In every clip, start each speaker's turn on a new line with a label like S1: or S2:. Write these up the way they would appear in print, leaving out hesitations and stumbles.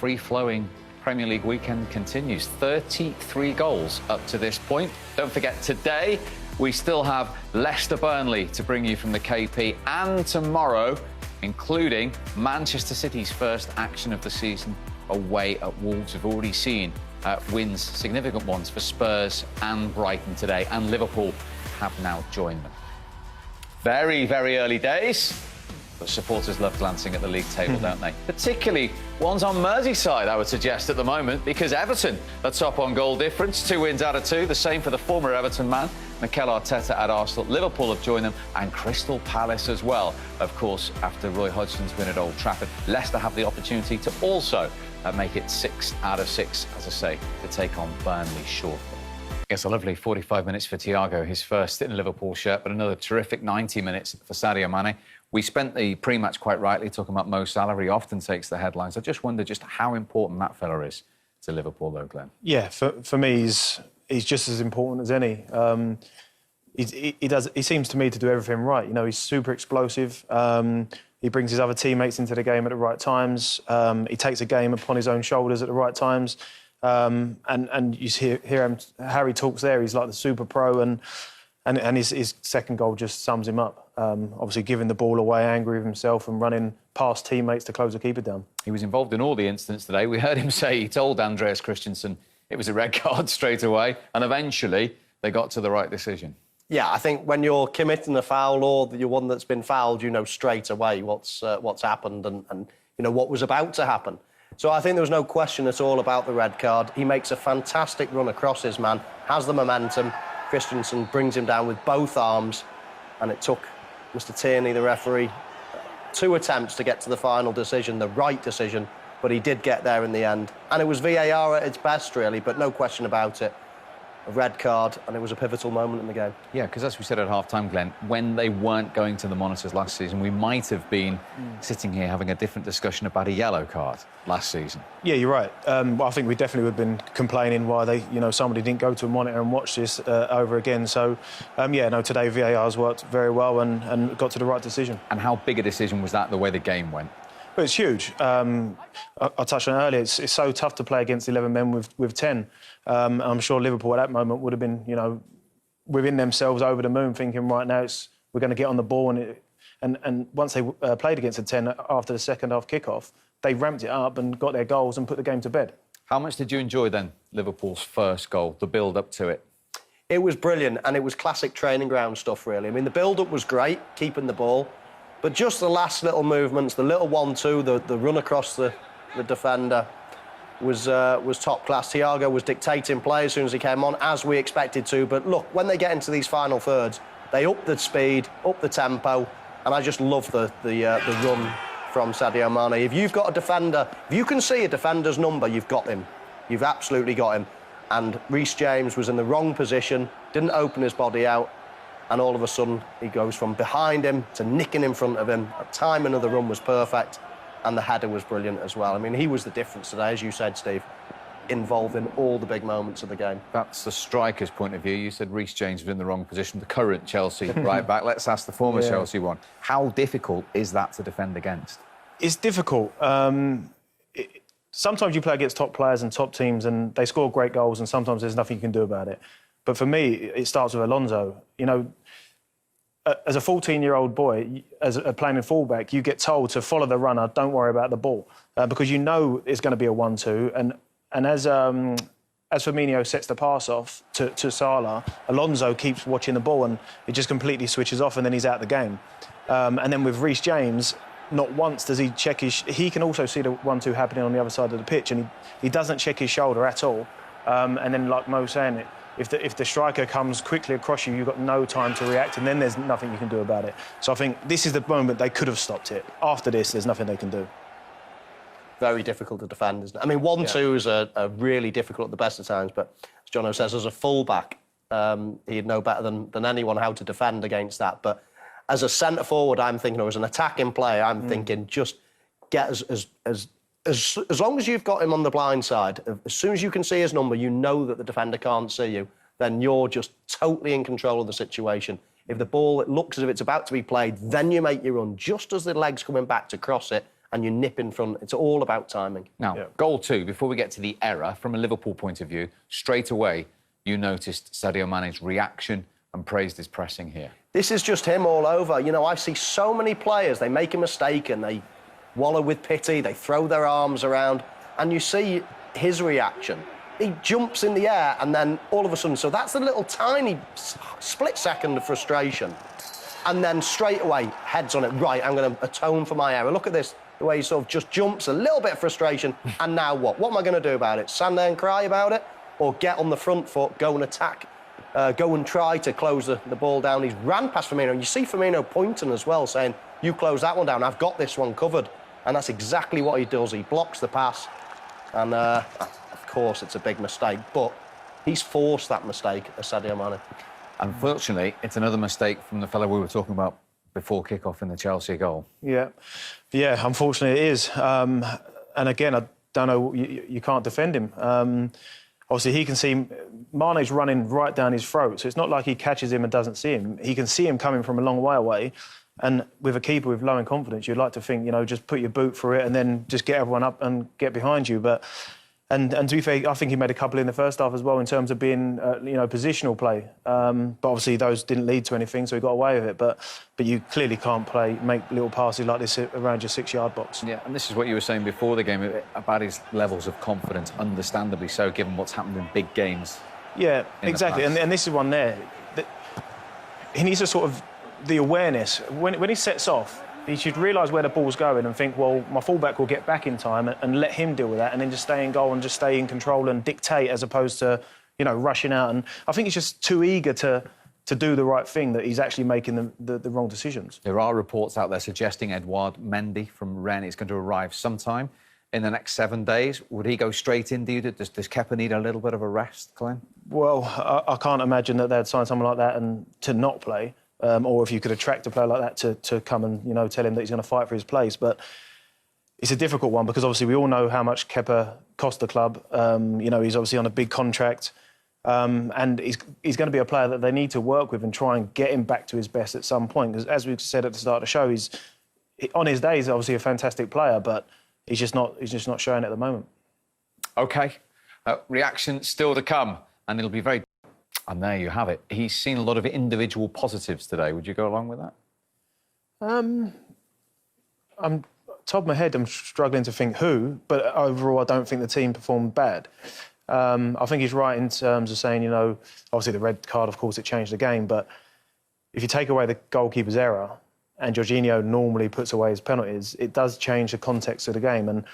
S1: free-flowing Premier League weekend continues. 33 goals up to this point. Don't forget, today we still have Leicester-Burnley to bring you from the KP, and tomorrow, including Manchester City's first action of the season away at Wolves. We've already seen wins, significant ones for Spurs and Brighton today, and Liverpool have now joined them. Very, very early days, but supporters love glancing at the league table, don't they? Particularly ones on Merseyside, I would suggest, at the moment, because Everton are top on goal difference, 2 wins out of 2, the same for the former Everton man, Mikel Arteta at Arsenal. Liverpool have joined them, and Crystal Palace as well. Of course, after Roy Hodgson's win at Old Trafford, Leicester have the opportunity to also make it 6 out of 6, as I say, to take on Burnley shortly. It's a lovely 45 minutes for Thiago, his first in a Liverpool shirt, but another terrific 90 minutes for Sadio Mane. We spent the pre-match quite rightly talking about Mo Salah. He often takes the headlines. I just wonder just how important that fella is to Liverpool, though, Glenn. Yeah,
S2: for me, he's just as important as any. He seems to me to do everything right. You know, he's super explosive. He brings his other teammates into the game at the right times. He takes a game upon his own shoulders at the right times. And you hear him, Harry talks there, he's like the super pro, and his second goal just sums him up. Obviously giving the ball away, angry with himself and running past teammates to close the keeper down.
S1: He was involved in all the incidents today. We heard him say he told Andreas Christensen it was a red card straight away, and eventually they got to the right decision.
S3: Yeah, I think when you're committing a foul or you're one that's been fouled, you know straight away what's happened and you know what was about to happen. So I think there was no question at all about the red card. He makes a fantastic run across his man, has the momentum. Christensen brings him down with both arms, and it took Mr. Tierney, the referee, 2 attempts to get to the final decision, the right decision, but he did get there in the end. And it was VAR at its best, really, but no question about it. A red card, and it was a pivotal moment in the game.
S1: Yeah, because as we said at half-time, Glenn, when they weren't going to the monitors last season, we might have been sitting here having a different discussion about a yellow card last season.
S2: Yeah, you're right. I think we definitely would have been complaining why somebody didn't go to a monitor and watch this over again. So, today VAR's worked very well and got to the right decision.
S1: And how big a decision was that, the way the game went?
S2: Well, it's huge. I touched on it earlier. It's so tough to play against 11 men with 10. I'm sure Liverpool at that moment would have been, within themselves over the moon, thinking right now we're going to get on the ball. And once they played against a 10 after the second half kickoff, they ramped it up and got their goals and put the game to bed.
S1: How much did you enjoy then Liverpool's first goal, the build up to it?
S3: It was brilliant, and it was classic training ground stuff, really. I mean, the build up was great, keeping the ball. But just the last little movements, the little 1-2, the run across the defender was top class. Thiago was dictating play as soon as he came on, as we expected to. But look, when they get into these final thirds, they up the speed, up the tempo, and I just love the run from Sadio Mane. If you've got a defender, if you can see a defender's number, you've got him. You've absolutely got him. And Reece James was in the wrong position, didn't open his body out, and all of a sudden he goes from behind him to nicking in front of him. The timing of the run was perfect, and the header was brilliant as well. I mean, he was the difference today, as you said, Steve, involved in all the big moments of the game.
S1: That's the striker's point of view. You said Reece James was in the wrong position, the current Chelsea right back. Let's ask the former Chelsea one. How difficult is that to defend against?
S2: It's difficult. Sometimes you play against top players and top teams and they score great goals, and sometimes there's nothing you can do about it. But for me, it starts with Alonso. You know, as a 14-year-old boy, playing in fullback, you get told to follow the runner, don't worry about the ball, because you know it's going to be a 1-2. And as Firmino sets the pass off to Salah, Alonso keeps watching the ball and it just completely switches off, and then he's out the game. And then with Reece James, not once does he check his... He can also see the 1-2 happening on the other side of the pitch, and he doesn't check his shoulder at all. And then, like Mo saying, if the striker comes quickly across you, you've got no time to react, and then there's nothing you can do about it. So I think this is the moment they could have stopped it. After this, there's nothing they can do.
S3: Very difficult to defend, isn't it? I mean, 1-2 is a really difficult at the best of times, but as Jono says, as a full-back, he'd know better than anyone how to defend against that. But as a centre-forward, I'm thinking, or as an attacking player, I'm thinking just get as long as you've got him on the blind side, as soon as you can see his number, you know that the defender can't see you, then you're just totally in control of the situation. If the ball looks as if it's about to be played, then you make your run just as the leg's coming back to cross it, and you nip in front. It's all about timing.
S1: Now, goal 2, before we get to the error, from a Liverpool point of view, straight away you noticed Sadio Mane's reaction and praised his pressing here. This
S3: is just him all over. You know, I see so many players, they make a mistake and they wallow with pity, they throw their arms around, and you see his reaction. He jumps in the air and then all of a sudden, so that's a little tiny split second of frustration. And then straight away, heads on it, right, I'm going to atone for my error. Look at this, the way he sort of just jumps, a little bit of frustration, and now what? What am I going to do about it? Stand there and cry about it? Or get on the front foot, go and attack, go and try to close the ball down? He's ran past Firmino, and you see Firmino pointing as well, saying, you close that one down, I've got this one covered. And that's exactly what he does. He blocks the pass, and of course it's a big mistake, but he's forced that mistake, Sadio Mane.
S1: Unfortunately, it's another mistake from the fellow we were talking about before kick-off in the Chelsea goal.
S2: Yeah, unfortunately it is. And again, I don't know, you can't defend him. Obviously, he can see Mane's running right down his throat, so it's not like he catches him and doesn't see him. He can see him coming from a long way away, and with a keeper with low in confidence, you'd like to think, you know, just put your boot through it and then just get everyone up and get behind you. But and to be fair, I think he made a couple in the first half as well in terms of being, you know, positional play. But obviously those didn't lead to anything, so he got away with it. But you clearly can't make little passes like this around your 6-yard box.
S1: Yeah, and this is what you were saying before the game about his levels of confidence, understandably so, given what's happened in big games.
S2: Yeah, exactly. And this is one there. He needs a sort of the awareness. When he sets off, he should realise where the ball's going and think, well, my fullback will get back in time and let him deal with that, and then just stay in goal and just stay in control and dictate, as opposed to, you know, rushing out. And I think he's just too eager to do the right thing that he's actually making the wrong decisions.
S1: There are reports out there suggesting Edouard Mendy from Rennes is going to arrive sometime in the next 7 days. Would he go straight in, do you? Does Kepa need a little bit of a rest, Glenn?
S2: Well, I can't imagine that they'd sign someone like that and to not play. Or if you could attract a player like that to come and, you know, tell him that he's going to fight for his place. But it's a difficult one because obviously we all know how much Kepa cost the club. You know, he's obviously on a big contract. And he's going to be a player that they need to work with and try and get him back to his best at some point. Because as we said at the start of the show, on his day, he's obviously a fantastic player, but he's just not showing it at the moment.
S1: OK. Reaction still to come, and it'll be very... And there you have it. He's seen a lot of individual positives today. Would you go along with that?
S2: I'm top of my head, I'm struggling to think who, but overall, I don't think the team performed bad. I think he's right in terms of saying, you know, obviously the red card, of course, it changed the game, but if you take away the goalkeeper's error and Jorginho normally puts away his penalties, it does change the context of the game. And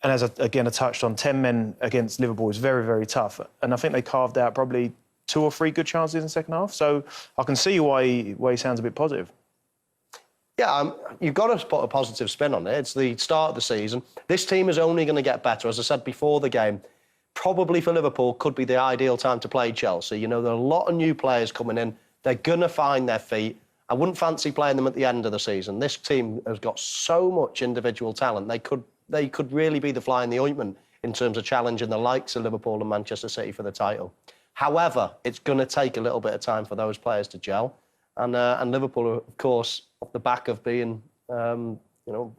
S2: as I touched on, 10 men against Liverpool is very, very tough. And I think they carved out probably 2 or 3 good chances in the second half. So I can see why he sounds a bit positive.
S3: Yeah, you've got to put a positive spin on it. It's the start of the season. This team is only going to get better. As I said before the game, probably for Liverpool could be the ideal time to play Chelsea. You know, there are a lot of new players coming in. They're going to find their feet. I wouldn't fancy playing them at the end of the season. This team has got so much individual talent. They could really be the fly in the ointment in terms of challenging the likes of Liverpool and Manchester City for the title. However, it's going to take a little bit of time for those players to gel. And Liverpool, of course, off the back of being, you know,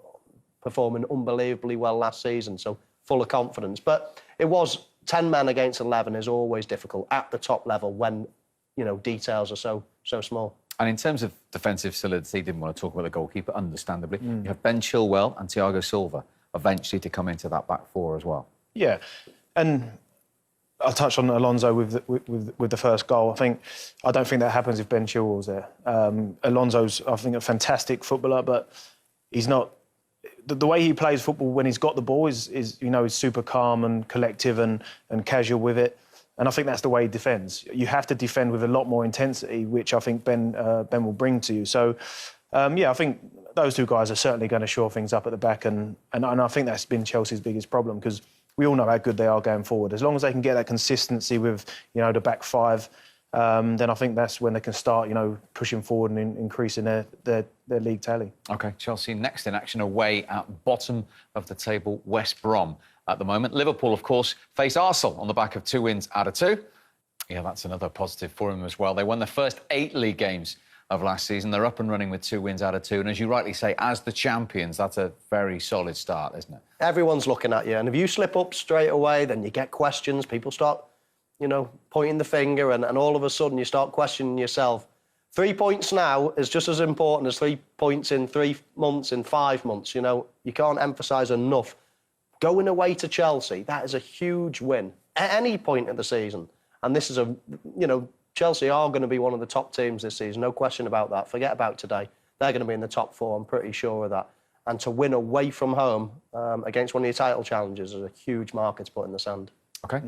S3: performing unbelievably well last season, so full of confidence. But it was 10 men against 11 is always difficult at the top level when, you know, details are so small.
S1: And in terms of defensive solidity, didn't want to talk about the goalkeeper, understandably. You have Ben Chilwell and Thiago Silva eventually to come into that back four as well. Yeah,
S2: and I touched on Alonso with the first goal. I don't think that happens if Ben Chilwell's there. Alonso's, I think, a fantastic footballer, but he's not. The way he plays football when he's got the ball is super calm and collective and casual with it. And I think that's the way he defends. You have to defend with a lot more intensity, which I think Ben will bring to you. So, I think those two guys are certainly going to shore things up at the back, and I think that's been Chelsea's biggest problem because we all know how good they are going forward. As long as they can get that consistency with, the back five, then I think that's when they can start, pushing forward and increasing their league tally.
S1: OK, Chelsea next in action away at bottom of the table, West Brom at the moment. Liverpool, of course, face Arsenal on the back of 2 wins out of 2. Yeah, that's another positive for them as well. They won their first 8 league games of last season. They're up and running with 2 wins out of 2. And as you rightly say, as the champions, that's a very solid start, isn't it?
S3: Everyone's looking at you. And if you slip up straight away, then you get questions. People start, pointing the finger and all of a sudden you start questioning yourself. 3 points now is just as important as 3 points in 3 months, in 5 months. You can't emphasise enough. Going away to Chelsea, that is a huge win at any point of the season. And this is Chelsea are going to be one of the top teams this season, no question about that. Forget about today. They're going to be in the top 4, I'm pretty sure of that. And to win away from home against one of your title challengers is a huge marker to put in the sand.
S1: OK.